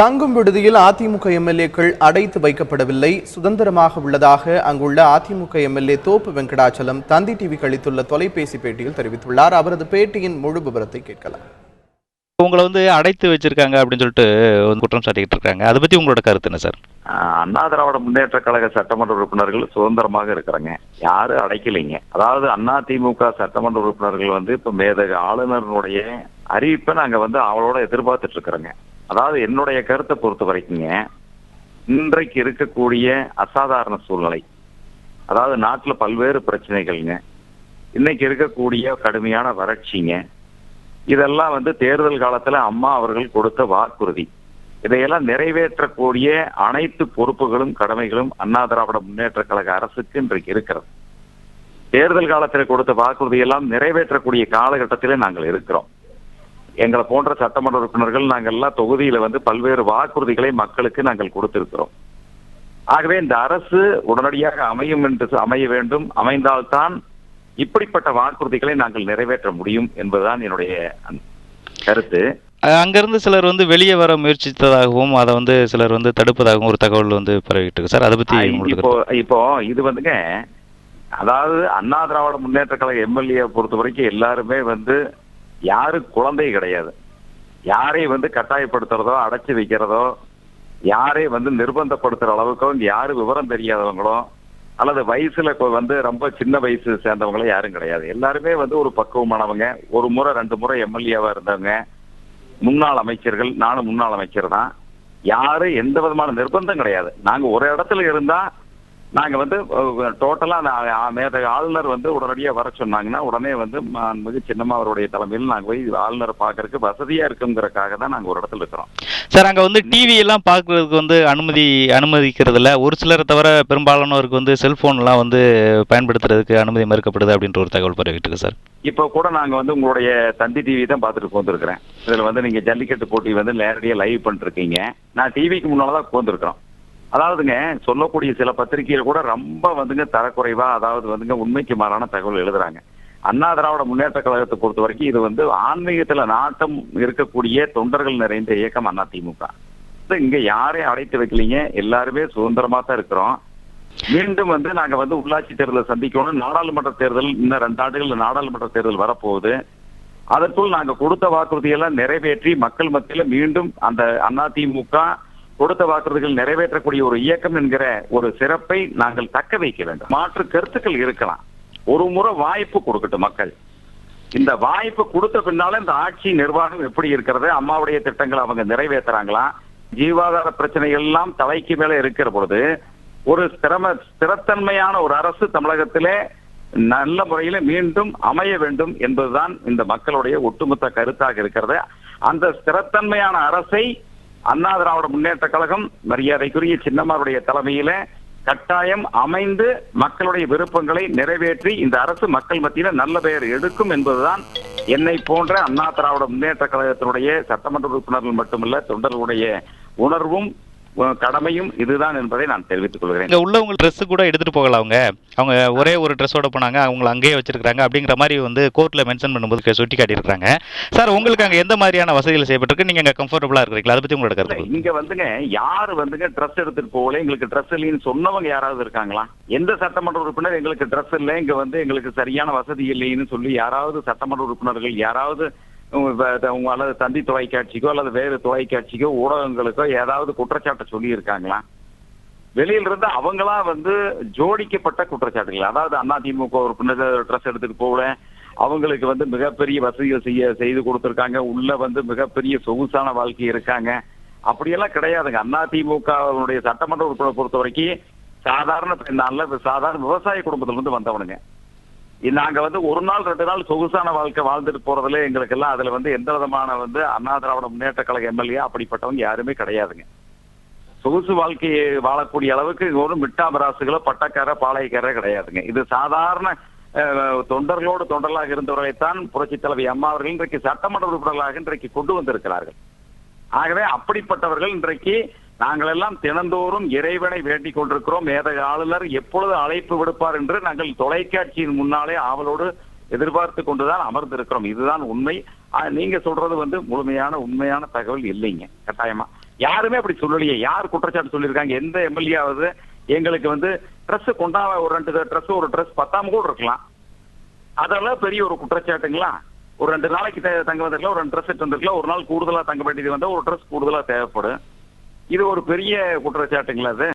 தங்கும் விடுதியில் அதிமுக எம்எல்ஏக்கள் அடைத்து வைக்கப்படவில்லை, சுதந்திரமாக உள்ளதாக அங்குள்ள அதிமுக எம்எல்ஏ தோப்பு வெங்கடாச்சலம் தந்தி டிவிக்கு அளித்துள்ள தொலைபேசி பேட்டியில் தெரிவித்துள்ளார். அவரது பேட்டியின் முழு விவரத்தை கேட்கலாம். உங்களை அடைத்து வச்சிருக்காங்க அப்படின்னு சொல்லிட்டு குற்றம் சாட்டிக்கிட்டு இருக்காங்க. அதை பத்தி உங்களோட கருத்து என்ன சார்? அண்ணா திராவிட முன்னேற்ற கழக சட்டமன்ற உறுப்பினர்கள் சுதந்திரமாக இருக்கிறாங்க, யாரும் அடைக்கலைங்க. அதாவது அதிமுக சட்டமன்ற உறுப்பினர்கள் இப்ப மேதக ஆளுநருடைய அறிவிப்பை நாங்க அவளோட எதிர்பார்த்துட்டு இருக்கிறோங்க. அதாவது என்னுடைய கருத்தை பொறுத்த வரைக்குங்க, இன்றைக்கு இருக்கக்கூடிய அசாதாரண சூழ்நிலை, அதாவது நாட்டுல பல்வேறு பிரச்சனைகள்ங்க, இன்னைக்கு இருக்கக்கூடிய கடுமையான வறட்சிங்க, இதெல்லாம் தேர்தல் காலத்துல அம்மா அவர்கள் கொடுத்த வாக்குறுதி. இதையெல்லாம் நிறைவேற்றக்கூடிய அனைத்து பொறுப்புகளும் கடமைகளும் அண்ணா திராவிட முன்னேற்ற கழக அரசுக்கு இன்றைக்கு இருக்கிறது. தேர்தல் காலத்தில் கொடுத்த வாக்குறுதி எல்லாம் நிறைவேற்றக்கூடிய காலகட்டத்திலே நாங்கள் இருக்கிறோம். எங்களை போன்ற சட்டமன்ற உறுப்பினர்கள் நாங்கள் எல்லாம் தொகுதியில பல்வேறு வாக்குறுதிகளை மக்களுக்கு நாங்கள் கொடுத்திருக்கிறோம். ஆகவே இந்த அரசு உடனடியாக அமைய வேண்டும், அமைந்தால்தான் இப்படிப்பட்ட வாக்குறுதிகளை நாங்கள் நிறைவேற்ற முடியும் என்பதுதான் என்னுடைய கருத்து. அங்கிருந்து சிலர் வெளியே வர முயற்சித்ததாகவும் அதை சிலர் தடுப்பதாகவும் ஒரு தகவல் பரவிட்டு இருக்கு சார். அதை பத்தி இப்போ இது அதாவது அண்ணா திராவிட முன்னேற்ற கழக எம்எல்ஏ பொறுத்த வரைக்கும் எல்லாருமே யாரு குழந்தை கிடையாது. யாரை கட்டாயப்படுத்துறதோ அடைச்சு வைக்கிறதோ, யாரை நிர்பந்தப்படுத்துற அளவுக்கோ யாரு விவரம் தெரியாதவங்களோ அல்லது வயசுல ரொம்ப சின்ன வயசு சேர்ந்தவங்களோ யாரும் கிடையாது. எல்லாருமே ஒரு பக்குவமானவங்க. ஒரு முறை 2 முறை எம்எல்ஏவா இருந்தவங்க, முன்னாள் அமைச்சர்கள். நானும் முன்னாள் அமைச்சர் தான். யாரும் எந்த விதமான நிர்பந்தம் கிடையாது. நாங்க ஒரு இடத்துல இருந்தா நாங்க டோட்டலா ஆளுநர் உடனடியாக வர சொன்னாங்கன்னா உடனே மிக சின்னமா அவருடைய தலைமையில் நாங்க போய் ஆளுநரை பாக்குறதுக்கு வசதியா இருக்குங்கிறதுக்காக தான் நாங்க ஒரு இடத்துல இருக்கிறோம் சார். அங்க டிவி எல்லாம் பாக்குறதுக்கு அனுமதிக்கிறதுல ஒரு சிலரை தவிர பெரும்பாலானோருக்கு செல்போன் எல்லாம் பயன்படுத்துறதுக்கு அனுமதி மறுக்கப்படுது அப்படின்ற ஒரு தகவல் பரவிட்டு இருக்கு சார். இப்ப கூட நாங்க உங்களுடைய தந்தி டிவி தான் பார்த்துட்டு போந்திருக்கிறேன். இதுல நீங்க ஜல்லிக்கட்டு போட்டி நேரடியா லைவ் பண்ணிட்டு இருக்கீங்க. நான் டிவிக்கு முன்னாலதான் போந்திருக்கிறோம். அதாவதுங்க, சொல்லக்கூடிய சில பத்திரிகைகள் கூட ரொம்ப தரக்குறைவா, அதாவது உண்மைக்கு மாறான தகவல் எழுதுறாங்க. அண்ணா திராவிட முன்னேற்ற கழகத்தை பொறுத்த வரைக்கும் இது ஆன்மீகத்துல நாட்டம் இருக்கக்கூடிய தொண்டர்கள் நிறைந்த இயக்கம் அதிமுக. இங்க யாரையும் அடைத்து வைக்கலீங்க, எல்லாருமே சுதந்திரமா தான் இருக்கிறோம். மீண்டும் நாங்க உள்ளாட்சி தேர்தலை சந்திக்கணும். நாடாளுமன்ற தேர்தல் இன்னும் 2 ஆண்டுகள் நாடாளுமன்ற தேர்தல் வரப்போகுது. அதற்குள் நாங்க கொடுத்த வாக்குறுதியெல்லாம் நிறைவேற்றி மக்கள் மத்தியில மீண்டும் அந்த அதிமுக கொடுத்த வாக்குறுதிகள் நிறைவேற்றக்கூடிய ஒரு இயக்கம் என்கிற ஒரு சிறப்பை நாங்கள் தக்க வைக்க வேண்டும். மாற்று கருத்துக்கள் இருக்கலாம். ஒரு முறை வாய்ப்பு கொடுக்கட்டும் மக்கள். இந்த வாய்ப்பு கொடுத்த பின்னால இந்த ஆட்சி நிர்வாகம் எப்படி இருக்கிறது, அம்மாவுடைய திட்டங்களை அவங்க நிறைவேற்றுறாங்களா, ஜீவாதார பிரச்சனைகள் எல்லாம் தலைக்கு மேல இருக்கிற பொழுது ஒரு ஸ்திரத்தன்மையான ஒரு அரசு தமிழகத்திலே நல்ல முறையில மீண்டும் அமைய வேண்டும் என்பதுதான் இந்த மக்களுடைய ஒட்டுமொத்த கருத்தாக இருக்கிறது. அந்த ஸ்திரத்தன்மையான அரசை அண்ணா திராவிட முன்னேற்ற கழகம் மரியாதைக்குரிய சின்னம்மாருடைய தலைமையில கட்டாயம் அமைந்து மக்களுடைய விருப்பங்களை நிறைவேற்றி இந்த அரசு மக்கள் மத்தியில நல்ல பெயர் எடுக்கும் என்பதுதான் என்னை போன்ற அண்ணா திராவிட முன்னேற்ற கழகத்தினுடைய சட்டமன்ற உறுப்பினர்கள் மட்டுமல்ல தொண்டர்களுடைய உணர்வும் கடமையும் இதுதான் என்பதை நான் தெரிவித்துக் கொள்கிறேன். இங்க உள்ளவங்க ட்ரெஸ் கூட எடுத்துட்டு போகலாம். அவங்க ஒரே ஒரு ட்ரெஸ்ஸோட போனாங்க, அவங்களை அங்கேயே வச்சிருக்காங்க அப்படிங்கிற மாதிரி கோர்ட்ல மென்ஷன் பண்ணும்போது சுட்டி காட்டியிருக்காங்க. சார், உங்களுக்கு அங்க எந்த மாதிரியான வசதிகள் செய்யப்பட்டிருக்கு? நீங்க அங்க கம்ஃபர்டபுளா இருக்கிறீங்களா? அதை பத்தி உங்களோட கருத்து. இங்க யாரு ட்ரெஸ் எடுத்துட்டு போகல, எங்களுக்கு ட்ரெஸ் இல்லைன்னு சொன்னவங்க யாராவது இருக்காங்களா? எந்த சட்டமன்ற உறுப்பினர் எங்களுக்கு ட்ரெஸ் இல்லை, இங்க எங்களுக்கு சரியான வசதி இல்லைன்னு சொல்லி யாராவது சட்டமன்ற உறுப்பினர்கள் யாராவது அல்லது தந்தி தொலைக்காட்சிக்கோ அல்லது வேறு தொலைக்காட்சிக்கோ ஊடகங்களுக்கோ ஏதாவது குற்றச்சாட்டை சொல்லி இருக்காங்களா? வெளியில இருந்து அவங்களா ஜோடிக்கப்பட்ட குற்றச்சாட்டுகள். அதாவது அதிமுக உறுப்பினர் ட்ரெஸ் எடுத்துட்டு போகல, அவங்களுக்கு மிகப்பெரிய வசதிகள் செய்து கொடுத்திருக்காங்க, உள்ள மிகப்பெரிய சொகுசான வாழ்க்கை இருக்காங்க, அப்படியெல்லாம் கிடையாதுங்க. அதிமுக சட்டமன்ற உறுப்பினர் பொறுத்த வரைக்கும் சாதாரண விவசாய குடும்பத்திலிருந்து வந்தவனுங்க. நாங்க ஒரு நாள் 2 நாள் சொகுசான வாழ்க்கை வாழ்ந்துட்டு போறதுல எங்களுக்கு எல்லாம் அதுல எந்த விதமான அண்ணா திராவிட முன்னேற்ற கழக எம்எல்ஏ அப்படிப்பட்டவங்க யாருமே கிடையாதுங்க. சொகுசு வாழ்க்கையை வாழக்கூடிய அளவுக்கு ஒரு மிட்டாபராசுகளோ பட்டக்கார பாளையக்கார கிடையாதுங்க. இது சாதாரண தொண்டர்களோடு தொண்டர்களாக இருந்தவர்களைத்தான் புரட்சி தலைவி அம்மா அவர்கள் இன்றைக்கு சட்டமன்ற உறுப்பினர்களாக இன்றைக்கு கொண்டு வந்திருக்கிறார்கள். ஆகவே அப்படிப்பட்டவர்கள் இன்றைக்கு நாங்கள் எல்லாம் தினந்தோறும் இறைவனை வேண்டிக் கொண்டிருக்கிறோம். மேதக ஆளுநர் எப்பொழுது அழைப்பு விடுப்பார் என்று நாங்கள் தொலைக்காட்சியின் முன்னாலே ஆவலோடு எதிர்பார்த்து கொண்டுதான் அமர்ந்திருக்கிறோம். இதுதான் உண்மை. நீங்க சொல்றது முழுமையான உண்மையான தகவல் இல்லைங்க. கட்டாயமா யாருமே அப்படி சொல்லலையே. யார் குற்றச்சாட்டு சொல்லியிருக்காங்க? எந்த எம்எல்ஏ ஆகுது எங்களுக்கு வந்து ட்ரெஸ் கொண்டா ஒரு 2 ட்ரெஸ் ஒரு ட்ரெஸ் பத்தாம கூட இருக்கலாம், அதெல்லாம் பெரிய ஒரு குற்றச்சாட்டுங்களா? ஒரு 2 நாளைக்கு தங்க வந்திருக்கலாம், ஒரு 2 ட்ரெஸ் எடுத்து வந்திருக்கலாம், ஒரு நாள் கூடுதலா தங்க வேண்டியது வந்தா ஒரு ட்ரெஸ் கூடுதலா தேவைப்படும். இது ஒரு பெரிய குற்றச்சாட்டுங்களா அது?